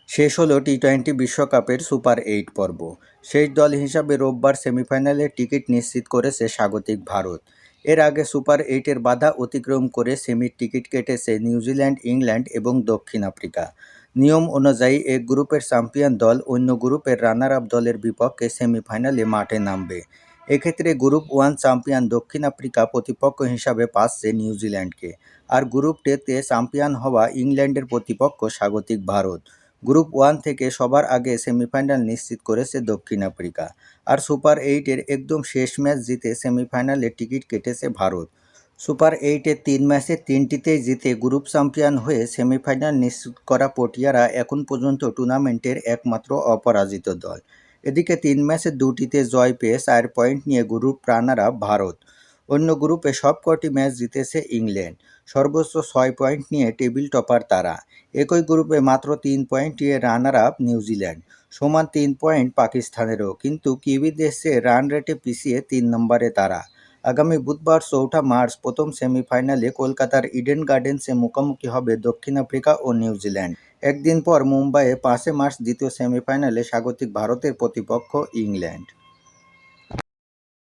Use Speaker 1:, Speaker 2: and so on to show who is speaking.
Speaker 1: শেষ হলো টি-টোয়েন্টি বিশ্বকাপের সুপার 8 পর্ব। শেষ দল হিসাবে রোববার সেমিফাইনালের টিকিট নিশ্চিত করেছে স্বাগতিক ভারত। এর আগে সুপার 8-এর বাধা অতিক্রম করে সেমির টিকিট কেটেছে নিউজিল্যান্ড, ইংল্যান্ড এবং দক্ষিণ আফ্রিকা। নিয়ম অনুযায়ী এক গ্রুপের চ্যাম্পিয়ন দল অন্য গ্রুপের রানার আপ দলের বিপক্ষে সেমিফাইনালে মাঠে নামবে। এক্ষেত্রে গ্রুপ 1 চ্যাম্পিয়ন দক্ষিণ আফ্রিকা প্রতিপক্ষ হিসাবে পাচ্ছে নিউজিল্যান্ডকে, আর গ্রুপ 2-তে চ্যাম্পিয়ন হওয়া ইংল্যান্ডের প্রতিপক্ষ স্বাগতিক ভারত। গ্রুপ 1 থেকে সবার আগে সেমিফাইনাল নিশ্চিত করেছে দক্ষিণ আফ্রিকা, আর সুপার 8-এর একদম শেষ ম্যাচ জিতে সেমিফাইনালের টিকিট কেটেছে ভারত। সুপার 8-এর 3 ম্যাচের 3টিতেই জিতে গ্রুপ চ্যাম্পিয়ন হয়ে সেমিফাইনাল নিশ্চিত করা পটিয়ারা এখন পর্যন্ত টুর্নামেন্টের একমাত্র অপরাজিত দল। এদিকে 3 ম্যাচের 2টিতে জয় পেয়ে 4 পয়েন্ট নিয়ে গ্রুপ রানার আপ ভারত। অন্য গ্রুপে সবকটি ম্যাচ জিতেছে ইংল্যান্ড, সর্বোচ্চ 6 পয়েন্ট নিয়ে টেবিল টপার তারা। একই গ্রুপে মাত্র 3 পয়েন্ট নিয়ে রানার আপ নিউজিল্যান্ড, সমান 3 পয়েন্ট পাকিস্তানেরও, কিন্তু কিউইদের চেয়ে রান রেটে পিছিয়ে 3 নম্বরে তারা। আগামী বুধবার 4 মার্চ প্রথম সেমিফাইনালে কলকাতার ইডেন গার্ডেন্সে মুখোমুখি হবে দক্ষিণ আফ্রিকা ও নিউজিল্যান্ড। একদিন পর মুম্বাইয়ে 5 মার্চ দ্বিতীয় সেমিফাইনালে স্বাগতিক ভারতের প্রতিপক্ষ ইংল্যান্ড।